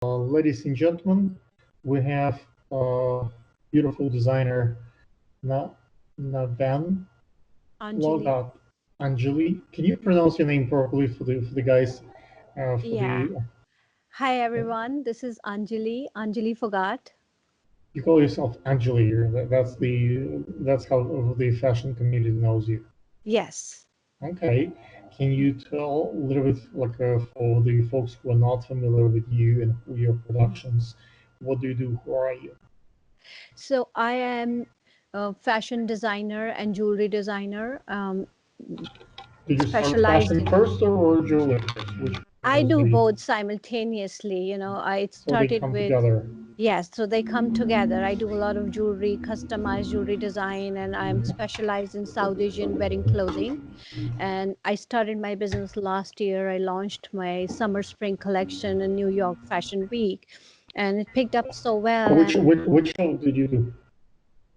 Ladies and gentlemen, we have beautiful designer Na Navan Anjali. Phougat Anjali. Can you pronounce your name properly for the guys? For Yeah. the Hi everyone. This is Anjali Phougat. You call yourself Anjali. That's how the fashion community knows you. Yes. Okay. Can you tell a little bit, like, for the folks who are not familiar with you and who your productions, what do you do? Who are you? So I am a fashion designer and jewelry designer, Did you start specialized fashion in. first or jewelry first? Which one I was do the both simultaneously. I so they started come with. together? Yes, so they come together. I do a lot of jewelry, customized jewelry design, and I'm specialized in South Asian wedding clothing. And I started my business last year. I launched my summer spring collection in New York Fashion Week, and it picked up so well. And Which show did you do?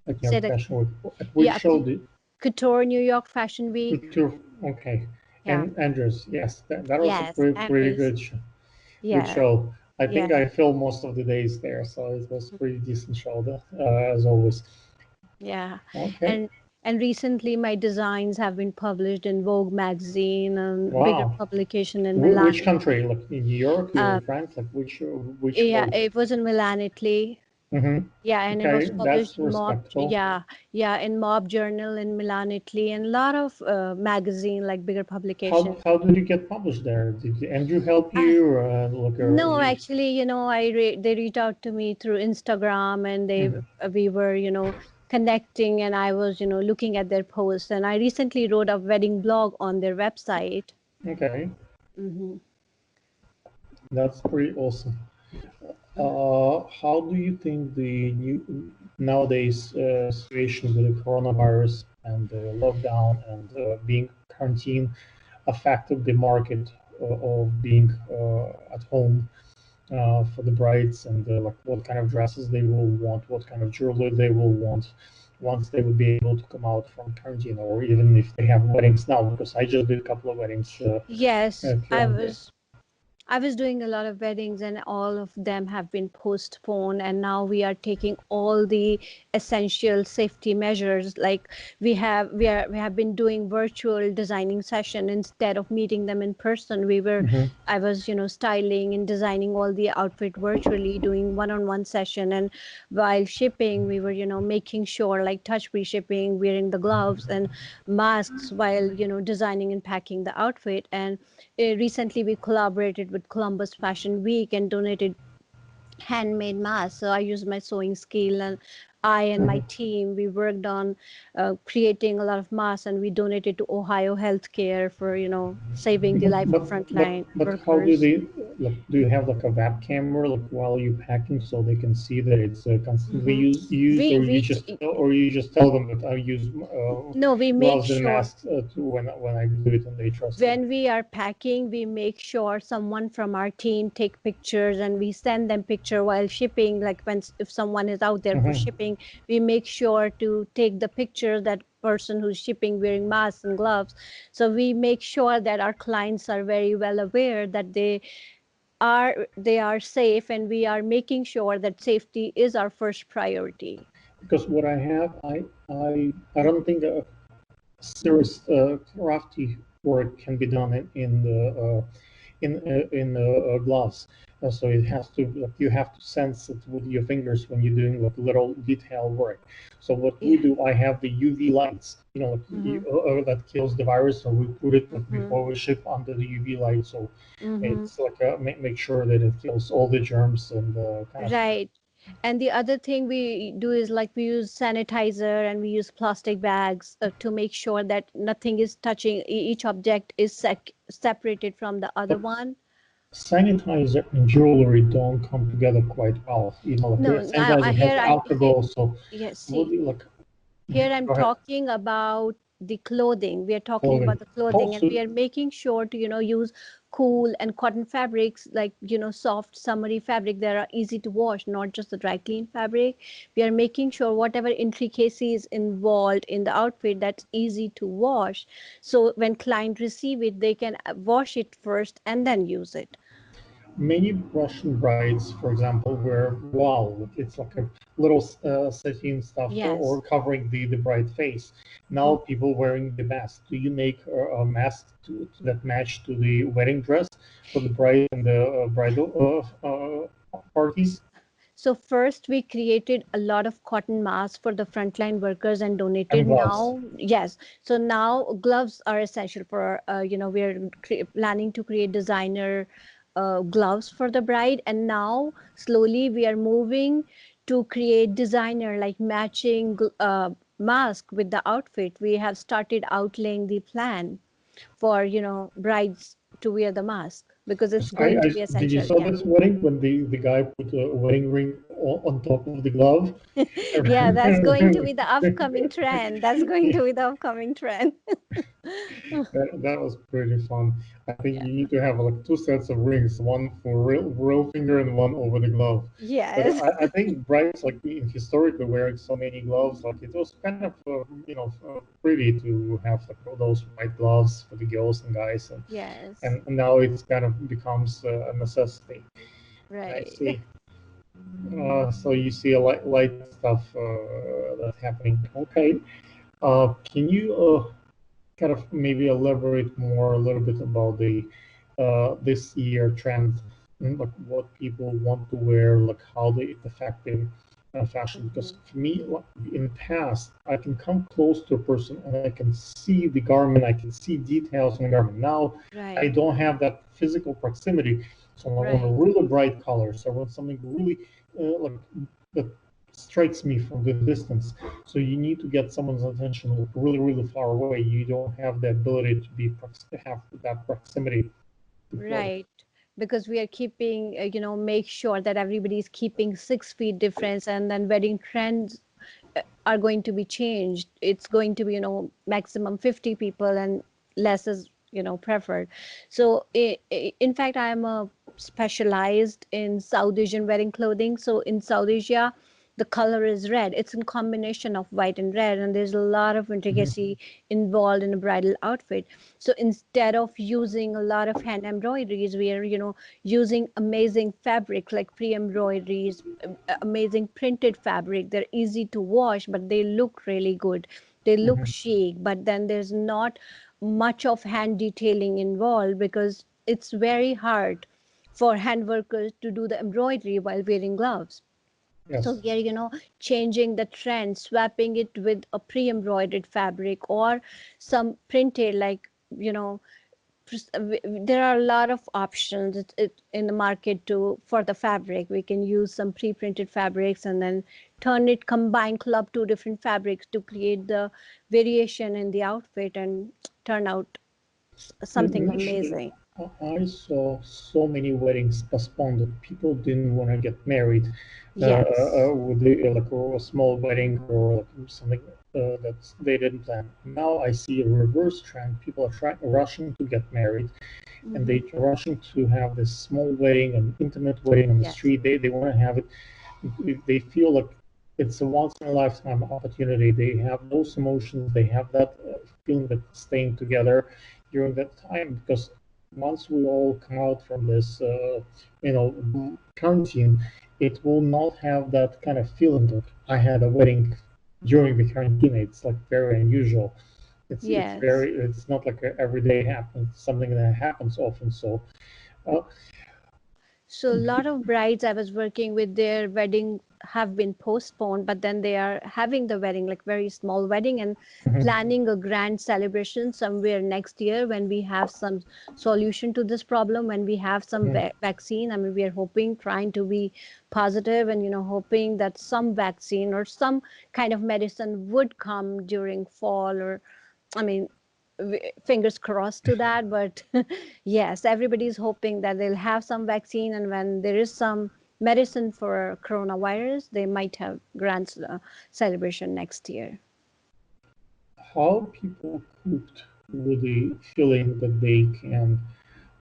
Like your said, fashion week? At which yeah, show did Couture New York Fashion Week. Couture? Okay, Yeah. and Andrews, yes, that was a Yes, pretty Andrews. good good Yeah. show. I think Yeah. I filmed most of the days there, so it was pretty decent show, as always. Yeah. Okay, And and recently my designs have been published in Vogue magazine and bigger wow. publication in Milan. Which country? Like in New York, Uh, France? Like which yeah, Vogue? it was in Milan, Italy. Mm-hmm. Yeah, and it Okay, was published that's in Mob. respectable. Yeah, in Mob Journal in Milan, Italy, and a lot of magazine like bigger publication. How did you get published there? Did Andrew help Uh, you, or like, no, actually, they reached out to me through Instagram, and Mhm. we were, connecting, and I was, looking at their posts, and I recently wrote a wedding blog on their website. Okay, Hmm. that's pretty awesome. How do you think the new nowadays situation with the coronavirus and the lockdown and being quarantined affected the market of being at home for the brides and like what kind of dresses they will want, what kind of jewelry they will want once they would be able to come out from quarantine, or even if they have weddings now, because I just did a couple of weddings Yes, here and there. I was doing a lot of weddings and all of them have been postponed, and now we are taking all the essential safety measures. Like we have been doing virtual designing session instead of meeting them in person. Hmm. I was, styling and designing all the outfit virtually, doing one-on-one session, and while shipping we were, making sure like touch-free shipping, wearing the gloves and masks while, designing and packing the outfit. And recently we collaborated with Columbus Fashion Week and donated handmade masks. So I used my sewing skill, and I and my Hmm. team, we worked on creating a lot of masks, and we donated to Ohio Healthcare for, saving the life of frontline But how do workers. they like? Do you have like a web camera like while you're packing so they can see that it's constantly Hmm. used, We, we, or you just tell them that I use no, we make gloves and sure masks when I do it and they trust you. when we are packing, we make sure someone from our team take pictures and we send them picture while shipping. Like if someone is out there for Hmm. shipping, we make sure to take the picture that person who's shipping wearing masks and gloves. So we make sure that our clients are very well aware that they are safe, and we are making sure that safety is our first priority. Because what I have, I don't think serious crafty work can be done in the in gloves. So it has to like you have to sense it with your fingers when you're doing like little detail work. So what we Yeah. do, I have the UV lights, like Mm-hmm. that kills the virus. So we put it like Mm-hmm. before we ship under the UV light. So Mm-hmm. it's like make sure that it kills all the germs and kind of stuff. Right. And the other thing we do is like we use sanitizer and we use plastic bags to make sure that nothing is touching, each object is separated from the other But one. sanitizer and jewelry don't come together quite well. Like No, now sanitizer has here, alcohol, so yes, what see, do you like? here I'm Go ahead. talking about the clothing. We are talking Clothing. about the clothing, and Also, we are making sure to, use cool and cotton fabrics, like, soft summery fabric that are easy to wash, not just the dry clean fabric. We are making sure whatever intricacies involved in the outfit, that's easy to wash. So when client receive it, they can wash it first and then use it. many Russian brides, for example, wear voile. It's like a little satin stuff or Yes. covering the bride face. Now Okay. people wearing the mask. Do you make a mask that match to the wedding dress for the bride and the bridal parties So first we created a lot of cotton masks for the frontline workers and and donated. gloves? Now, yes. So now gloves are essential for, we're planning to create designer gloves for the bride. And now slowly we are moving to create designer like matching mask with the outfit. We have started outlaying the plan for, brides to wear the mask because it's going to be Did you essential. saw Yeah. this wedding when the guy put a wedding ring on top of the glove? Yeah, that's going to be the upcoming trend. That's going to be the upcoming trend. That was pretty fun. I think Yeah. you need to have like two sets of rings, one for real finger and one over the glove. But Yes. I think brides like historically wearing so many gloves, like it was kind of pretty to have like those white gloves for the girls and guys, Yes. and now it's kind of becomes a necessity. I Right. see. So you see a light stuff that's happening. Okay. Can you kind of maybe elaborate more a little bit about the this year trend, like what people want to wear, like how they it's affecting fashion? Because Mhm. for me, like, in the past, I can come close to a person and I can see the garment, I can see details on the garment. Now, I Right. don't have that physical proximity, so I want a Right. really bright colors. I want something really like that strikes me from the distance. So you need to get someone's attention like really, really far away. You don't have the ability to have that proximity to feel it. Right. Because we are keeping, make sure that everybody is keeping 6 feet difference, and then wedding trends are going to be changed. It's going to be, maximum 50 people and less is, preferred. So in fact, I am a specialized in South Asian wedding clothing. So in South Asia, the color is red. It's in combination of white and red, and there's a lot of Mhm. intricacy involved in a bridal outfit. So instead of using a lot of hand embroideries, we are, using amazing fabric like pre-embroideries, amazing printed fabric. They're easy to wash, but they look really good. They look Mhm. chic, but then there's not much of hand detailing involved because it's very hard for hand workers to do the embroidery while wearing gloves. So Yes. we are, changing the trend, swapping it with a pre-embroidered fabric or some printed, like, you know, there are a lot of options in the market to for the fabric. We can use some pre-printed fabrics and then club two different fabrics to create the variation in the outfit and turn out something Initially, amazing. I saw so many weddings postponed that people didn't want to get married Yes. with the, like a small wedding or like something that they didn't plan. Now I see a reverse trend. People are rushing to get married and Hmm. they rushing to have this small wedding, an intimate wedding on the Yes. street. They want to have it. They feel like it's a once in a lifetime opportunity. They have those emotions. They have that feeling that staying together during that time because once we all come out from this, quarantine, it will not have that kind of feeling that I had a wedding during the quarantine. It's like very unusual. Yes. It's not like a everyday happens, something that happens often. So, uh, So a lot of brides I was working with, their wedding have been postponed, but then they are having the wedding, like very small wedding, and mhm, planning a grand celebration somewhere next year when we have some solution to this problem, when we have some mhm. vaccine. I mean, we are hoping, trying to be positive and, hoping that some vaccine or some kind of medicine would come during fall or, I mean, fingers crossed to that. But yes, everybody's hoping that they'll have some vaccine, and when there is some medicine for coronavirus, they might have grand celebration next year. How people coped with the feeling that they can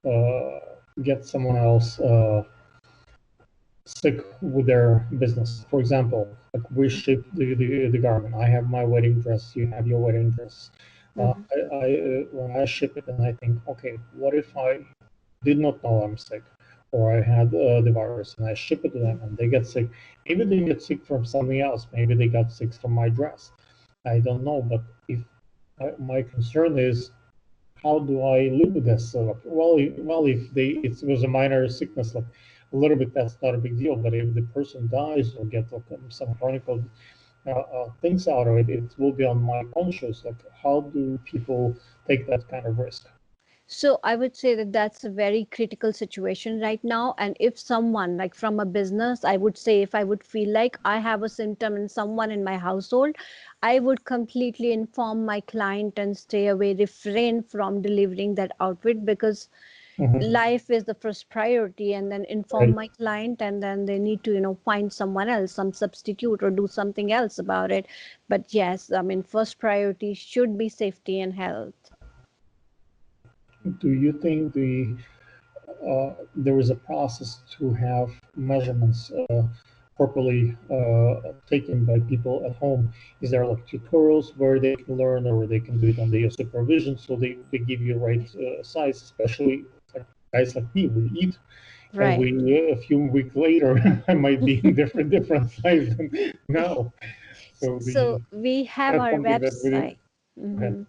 uh, get someone else stick with their business. For example, like we ship the garment. I have my wedding dress. You have your wedding dress. Mhm. When I ship it, and I think, okay, what if I did not know I'm sick? or I had the virus and I ship it to them and they get sick. Maybe they get sick from something else. Maybe they got sick from my dress. I don't know. But if my concern is, how do I live with this? So, well, if it was a minor sickness, like a little bit, that's not a big deal. But if the person dies or get like, some chronic things out of it, it will be on my conscience. Like, how do people take that kind of risk? So I would say that that's a very critical situation right now. And if someone, like from a business, I would say if I would feel like I have a symptom in someone in my household, I would completely inform my client and stay away, refrain from delivering that outfit, because Mhm. life is the first priority, and then inform Right. my client, and then they need to find someone else, some substitute, or do something else about it. But yes, I mean, first priority should be safety and health. Do you think there is a process to have measurements properly taken by people at home? Is there like tutorials where they can learn or they can do it under your supervision so they give you the right size, especially like guys like me, we eat and Right. a few weeks later I might be in different size than now. So So we have that's our something that we did. website. Okay. Mhm.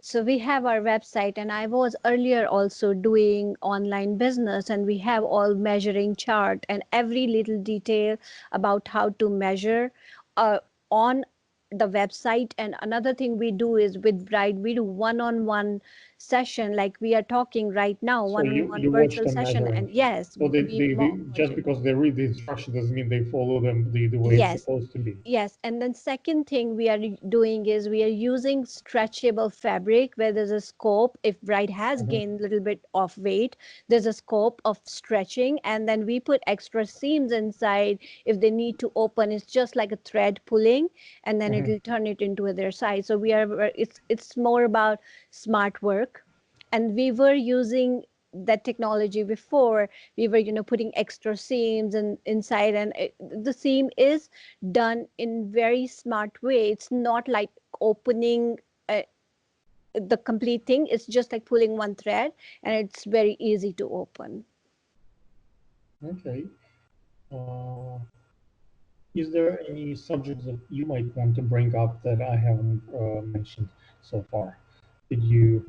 So we have our website, and I was earlier also doing online business, and we have all measuring chart and every little detail about how to measure uh, on the website. And another thing we do is with bride, we do one-on-one session, like we are talking right now, So one-on-one you watch virtual them session. measuring. And yes, So we just because they read the instruction doesn't mean they follow them the way it's yes. supposed to be. Yes, and then second thing we are doing is we are using stretchable fabric where there's a scope. If bride has Mhm. gained a little bit of weight, there's a scope of stretching, and then we put extra seams inside. If they need to open, it's just like a thread pulling, and then Mhm. it'll turn it into their size. So it's more about smart work, and we were using that technology before. We were putting extra seams and inside, and the seam is done in very smart way. It's not like opening uh, the complete thing. It's just like pulling one thread, and it's very easy to open. Okay. Uh, is there any subjects that you might want to bring up that I haven't mentioned so far? Did you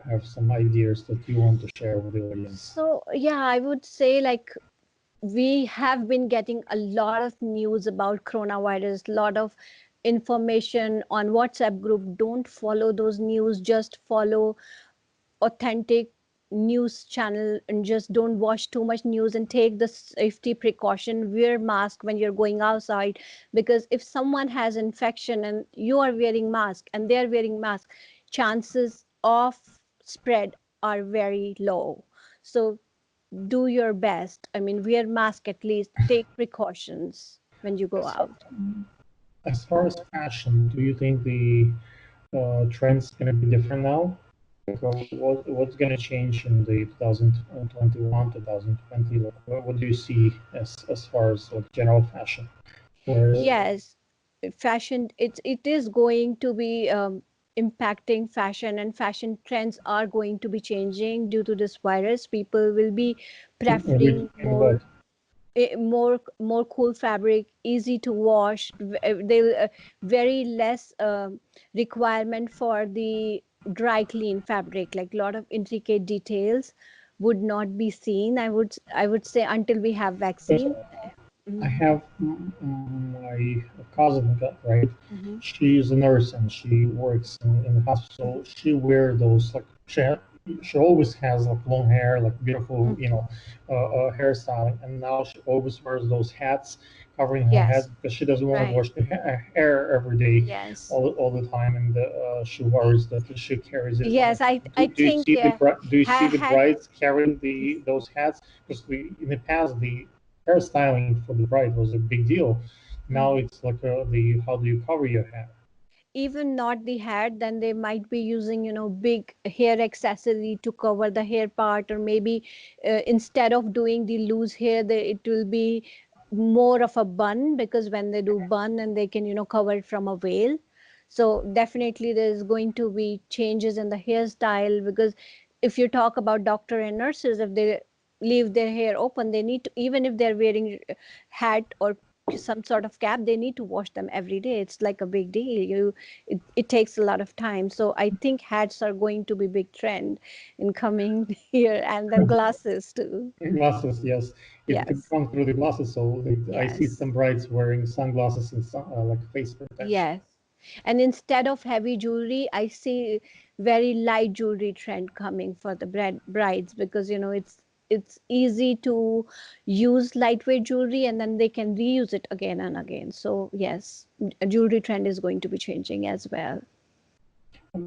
have some ideas that you want to share with the audience? So yeah, I would say, like, we have been getting a lot of news about coronavirus, lot of information on WhatsApp group. Don't follow those news, just follow authentic news channel, and just don't watch too much news, and take the safety precaution. Wear mask when you're going outside, because if someone has infection and you are wearing mask and they're wearing mask, chances of spread are very low. So do your best. I mean, wear mask, at least take precautions when you go As far, out. as far as fashion, do you think the trend's going to be different now? Like, what's going to change in the 2021, 2020? Like, what do you see as far as like general fashion? Where Yes, fashion, it is going to be impacting fashion, and fashion trends are going to be changing due to this virus. People will be preferring in what? more cool fabric, easy to wash. They very less requirement for the dry clean fabric, like a lot of intricate details would not be seen. I would say until we have vaccine. I Mhm, have my cousin, right? mhm. She's a nurse and she works in the hospital. She wear those like she always has like long hair, like beautiful, Mhm. hairstyling, and now she always wears those hats covering her Yes, head because she doesn't want to right. wash the hair every day, Yes. all the time, and she worries that she carries it. Yes, I Do you think see do you see the had brides carrying the those hats? Because in the past the hairstyling for the bride was a big deal. Now Mhm. it's like the how do you cover your hair? Even not the hat, then they might be using, big hair accessory to cover the hair part, or maybe instead of doing the loose hair, it will be more of a bun, because when they do bun, and they can, cover it from a veil. So definitely there's going to be changes in the hairstyle, because if you talk about doctor and nurses, if they leave their hair open, they need to, even if they're wearing hat or some sort of cap, they need to wash them every day. It's like a big deal. It takes a lot of time. So I think hats are going to be big trend in coming year, and then glasses too. Glasses, yes. It's Yes. gone through the glasses, so I see Yes. some brides wearing sunglasses and like face protection. Yes. And instead of heavy jewelry, I see very light jewelry trend coming for the brides, because it's easy to use lightweight jewelry and then they can reuse it again and again. So yes, a jewelry trend is going to be changing as well.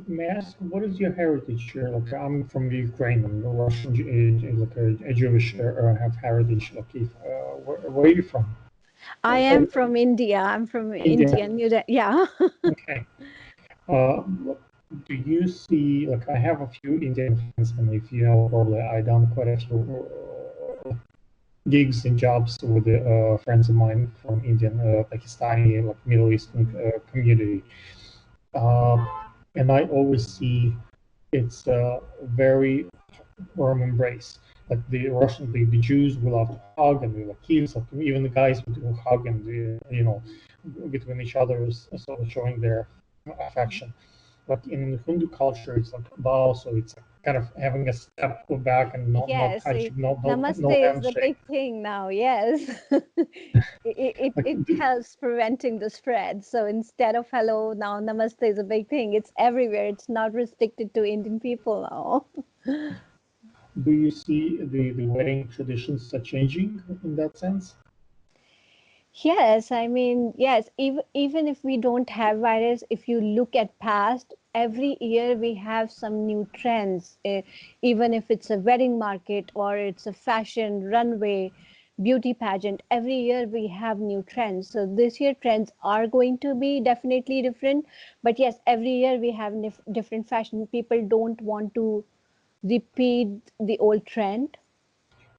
May I ask, what is your heritage here? Like, I'm from Ukraine. I'm a Russian, like a Jewish, have heritage. Like, where are you from? I am from India. I'm from India. India, yeah. Okay. Uh, do you see, like, I have a few Indian friends, and if you know, probably I done quite a few gigs and jobs with friends of mine from Indian, Pakistani, like Middle Eastern community. Uh, and I always see it's a very warm embrace. Like the Russian, the Jews will love to hug and they like kiss. Like even the guys will hug and between each other, sort of showing their affection. But in the Hindu culture, it's like bow, so it's kind of having a step back and not Yes, touching, no namaste is the handshake. big thing now. Yes, Like it helps preventing the spread. So instead of hello, now namaste is a big thing. It's everywhere. It's not restricted to Indian people now. do you see the wedding traditions are changing in that sense? Yes, I mean, yes, even if we don't have virus, if you look at past, every year we have some new trends, even if it's a wedding market or it's a fashion runway, beauty pageant, every year we have new trends. So this year trends are going to be definitely different. But yes, every year we have different fashion. People don't want to repeat the old trend.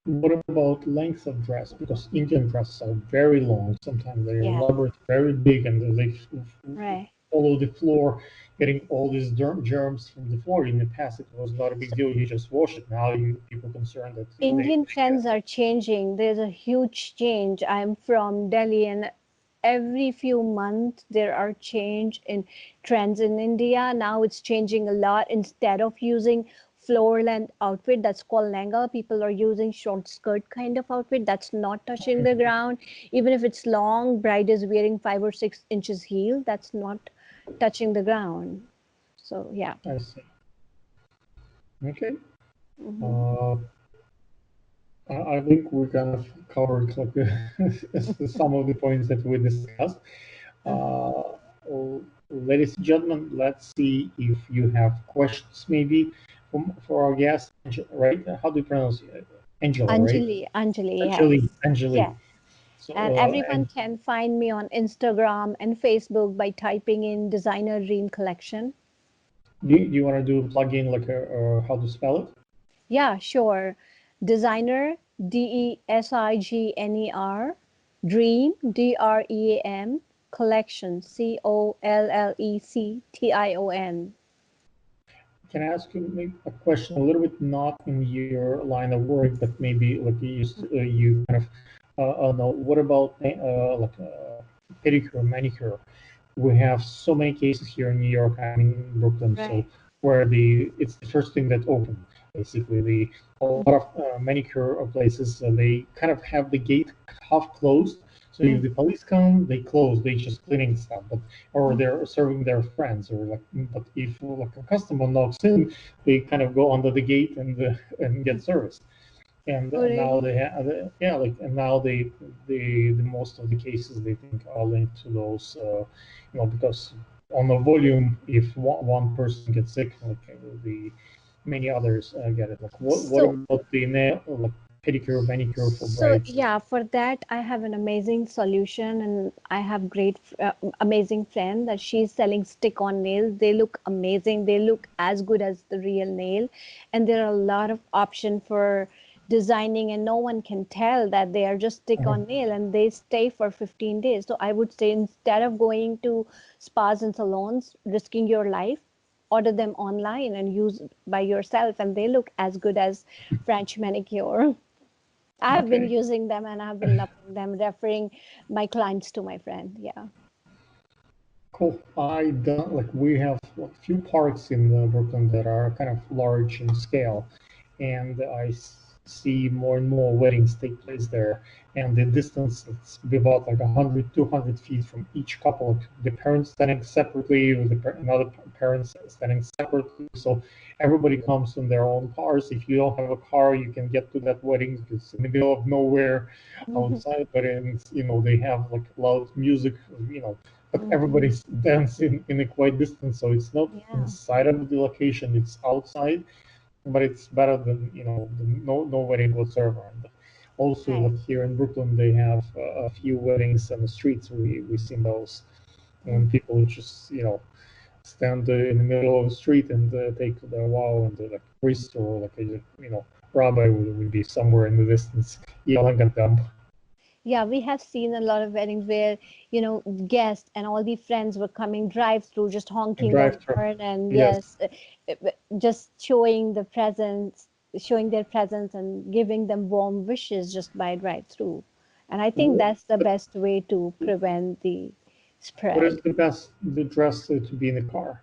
What about length of dress? Because Indian dresses are very long. Sometimes they're Yeah, elaborate, very big, and they right. follow the floor, getting all these germs from the floor. In the past, it was not a big deal. You just wash it. Now you people concerned that Indian they get. trends are changing. There's a huge change. I'm from Delhi, and every few months there are change in trends in India. Now it's changing a lot. Instead of using floor length outfit that's called langa, people are using short skirt kind of outfit that's not touching the ground. Even if it's long, bride is wearing 5 or 6 inches heel that's not touching the ground. So yeah. I see. Okay. Hmm. Uh, I think we kind of covered like some of the points that we discussed. Uh, Ladies and gentlemen, let's see if you have questions maybe for our guest, right? How do you pronounce it? Angela, right? Anjali, Anjali, yes. Anjali. Yes. So, And everyone and can find me on Instagram and Facebook by typing in Designer Dream Collection. do you want to do plug in like how to spell it? Yeah, sure. Designer, Designer, Dream, Dream, Collection, Collection. Can I ask you maybe a question a little bit not in your line of work, but maybe like you kind of know what about pedicure, manicure? We have so many cases here in New York. I'm in Brooklyn, so Right. where it's the first thing that opened. Basically, the a lot of manicure places they kind of have the gate half closed. So if the police come, they close. They just cleaning stuff, but or they're serving their friends, or like. But if like a customer knocks in, they kind of go under the gate and get service. And Oh, now really? they have yeah, like and now the most of the cases they think are linked to those because on the volume if one person gets sick like the many others get it. Like what So, about the nail like pedicure manicure for So brides? yeah, for that I have an amazing solution, and I have amazing friend that she's selling stick-on nails. They look amazing. They look as good as the real nail, and there are a lot of option for designing, and no one can tell that they are just Uh, stick-on nail, and they stay for 15 days. So I would say instead of going to spas and salons, risking your life, order them online and use by yourself, and they look as good as French manicure. I have been Okay. using them and I have been loving them, referring my clients to my friend. Yeah. Cool. I don't like we have a few parks in Brooklyn that are kind of large in scale, and see more and more weddings take place there. And the distance it's about like 100, 200 feet from each couple. The parents standing separately with another parents standing separately. So everybody comes in their own cars. If you don't have a car, you can get to that wedding. It's in the middle of nowhere Mhm. outside, but they have like loud music, but Mhm. everybody's dancing in a quiet distance, so it's not Yeah. inside of the location, it's outside, but it's better than no wedding whatsoever. And also, Right. like here in Brooklyn, they have a few weddings on the streets. We seen those when Mhm. people just stand in the middle of the street and take their vow, and like priest or like a rabbi would be somewhere in the distance yelling at them. Yeah, we have seen a lot of weddings where, guests and all the friends were coming drive through, just And honking their drive through. horn and Yes. yes, just showing their presence and giving them warm wishes just by drive through. And I think that's the best way to prevent the What is spread. the best the dress to be in the car?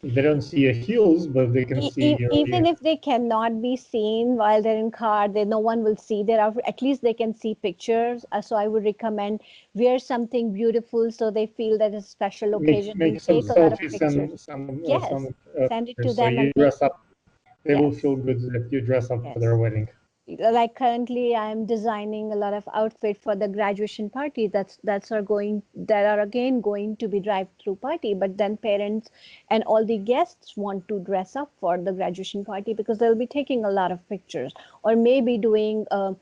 They don't see your heels, but they can see Even if they cannot be seen while they're in car, they no one will see their outfit. At least they can see pictures. So I would recommend wear something beautiful so they feel that it's a special occasion make and some take a lot of selfies pictures. and some Yes, send it to so them you and dress up. They will yes, feel good that you dress up for their yes. wedding. Like currently I'm designing a lot of outfit for the graduation party that are again going to be drive through party, but then parents and all the guests want to dress up for the graduation party because they'll be taking a lot of pictures or maybe doing a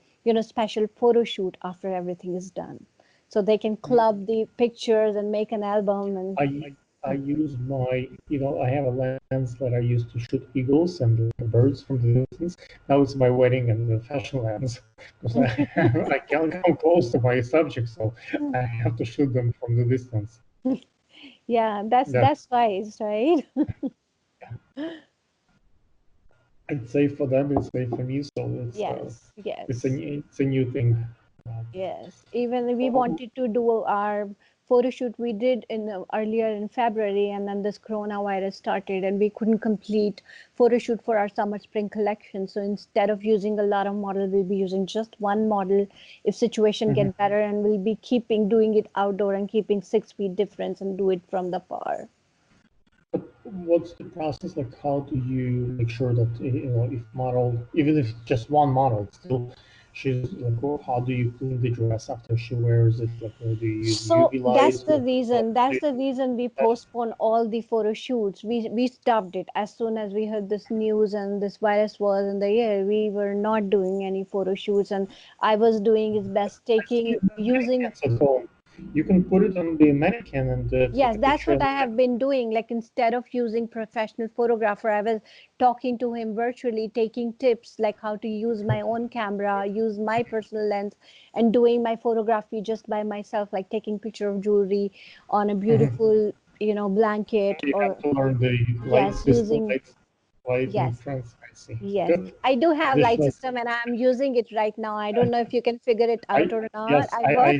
special photo shoot after everything is done, so they can club the pictures and make an album and I use my I have a lens that I use to shoot eagles and the birds from the distance. Now it's my wedding and the fashion lens because I can't come close to my subject, so I have to shoot them from the distance. yeah, that's Yeah, that's wise, right? it's safe for them. It's safe for me. So Yes, yes. it's a new thing. Um, Yes, even we oh, wanted to do our photo shoot we did in earlier in February, and then this coronavirus started, and we couldn't complete photo shoot for our summer spring collection. So instead of using a lot of model, we'll be using just one model if situation mhm. get better, and we'll be keeping doing it outdoor and keeping 6 feet difference and do it from the far. But what's the process like? How do you make sure that if model, even if it's just one model, it's still she's like, how do you clean the dress after she wears it? Like, do you use So UV lights? that's the reason we postponed all the photo shoots. We stopped it as soon as we heard this news and this virus was in the air. We were not doing any photo shoots, and I was doing his best I see taking you have using. mannequins at home. You can put it on the mannequin and take Yes, a that's picture what of the I have been doing. Like instead of using professional photographer, I was talking to him virtually, taking tips like how to use my own camera, use my personal lens, and doing my photography just by myself, like taking picture of jewelry on a mannequin. beautiful, blanket You have or to learn the light yes, system, using lighting yes, trends. I see. yes. Good. I do have light Additional. system and I'm using it right now. I don't know if you can figure it I out or not. yes, I work.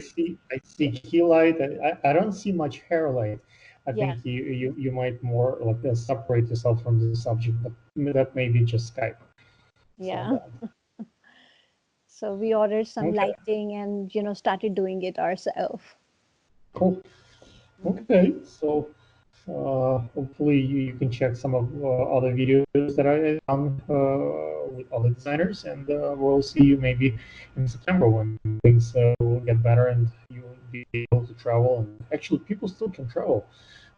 I see key light. I don't see much hair light. I Yeah, think you might more like separate yourself from the subject, but that may be just Skype. It's not yeah. bad. So we ordered some Okay, lighting and started doing it ourselves. cool. Okay, so hopefully you can check some of other videos that I done with other designers, and we'll see you maybe in September when things will get better and you will be able to travel. And actually, people still can travel,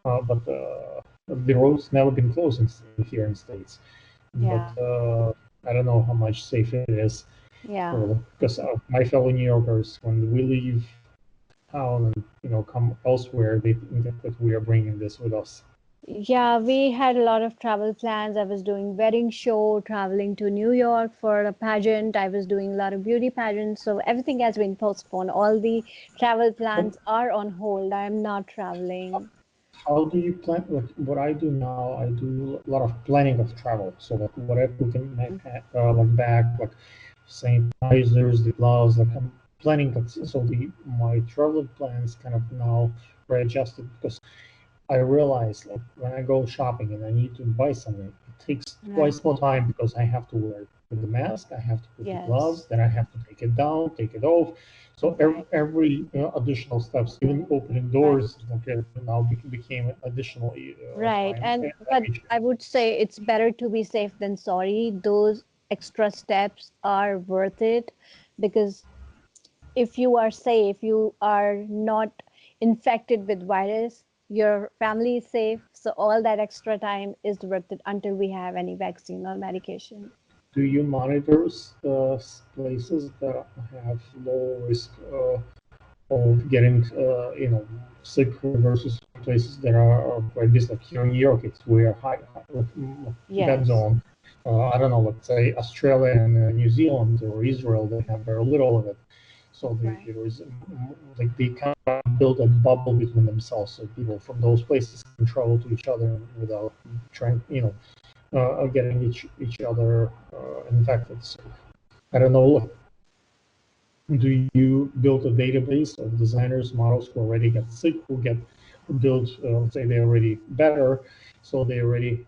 but the roads never been closed here in States. But Yeah, I don't know how much safe it is yeah. because my fellow New Yorkers, when we leave town and come elsewhere, they think that we are bringing this with us. Yeah, we had a lot of travel plans. I was doing wedding show, traveling to New York for a pageant. I was doing a lot of beauty pageants. So everything has been postponed. All the travel But plans are on hold. I'm not traveling. how do you plan? Like what I do now, I do a lot of planning of travel. So like what I put in my like bag, like sanitizers, the gloves. Like I'm planning, so my travel plans kind of now readjusted because I realize like when I go shopping and I need to buy something, it takes Right. twice more time because I have to wear the mask, I have to put the gloves, Yes. then I have to take it down, take it off. So Right. every additional steps, even opening Right. doors, like now became an additional Right. time. And but I would say it's better to be safe than sorry. Those extra steps are worth it because if you are safe, you are not infected with virus, your family is safe. So all that extra time is worth it until we have any vaccine or medication. Do you monitor places that have low risk of getting sick versus places that are like this, like here in New York, it's where dead Yes. zone. I don't know, let's say Australia and New Zealand or Israel, they have very little of it. So Right. there is like they kind of build a bubble between themselves, so people from those places can travel to each other without trying, getting each other infected. So I don't know, do you build a database of designers, models who already get sick, who build, let's say they're already better, so they're already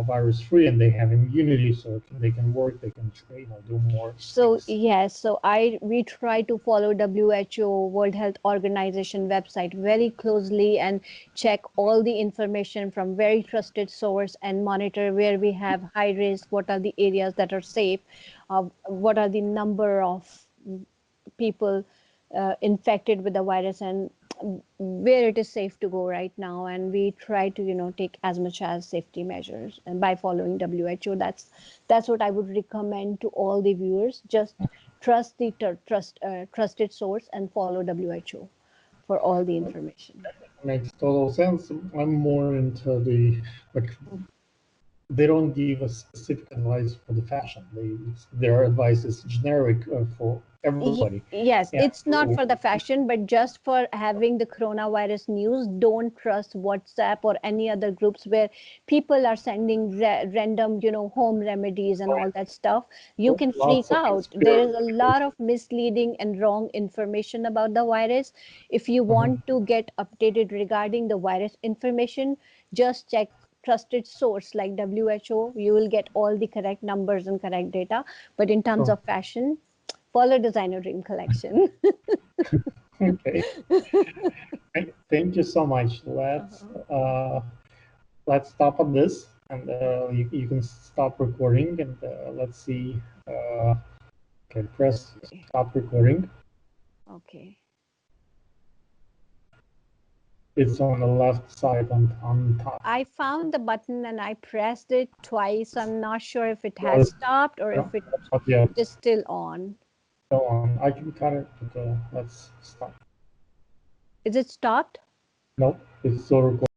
virus free and they have immunity, so they can work, they can do more So things. yes, so I we try to follow WHO, World Health Organization website very closely and check all the information from very trusted source and monitor where we have high risk, what are the areas that are safe, what are the number of people infected with the virus, and where it is safe to go right now. And we try to take as much as safety measures, and by following WHO, that's what I would recommend to all the viewers. Just trust the trusted source and follow WHO for all the information. Makes total sense. I'm more into like they don't give a specific advice for the fashion. Their advice is generic for everybody. Yes, Yeah. it's not for the fashion, but just for having the coronavirus news. Don't trust WhatsApp or any other groups where people are sending random, home remedies and all that stuff. You can freak Lots of out. There is conspiracy a theories. lot of misleading and wrong information about the virus. If you Mhm. want to get updated regarding the virus information, just check trusted source like WHO. You will get all the correct numbers and correct data. But in terms So, of fashion, follow Designer Dream Collection. okay. Thank you so much. Uh-huh. Let's stop at this, and you can stop recording, and let's see. Okay, press Okay. stop recording. Okay. It's on the left side on top. I found the button and I pressed it twice. So I'm not sure if it has Well, stopped or if not yet. it is still on. Go on. I can cut it, but let's stop. Is it stopped? Nope, it's still recording.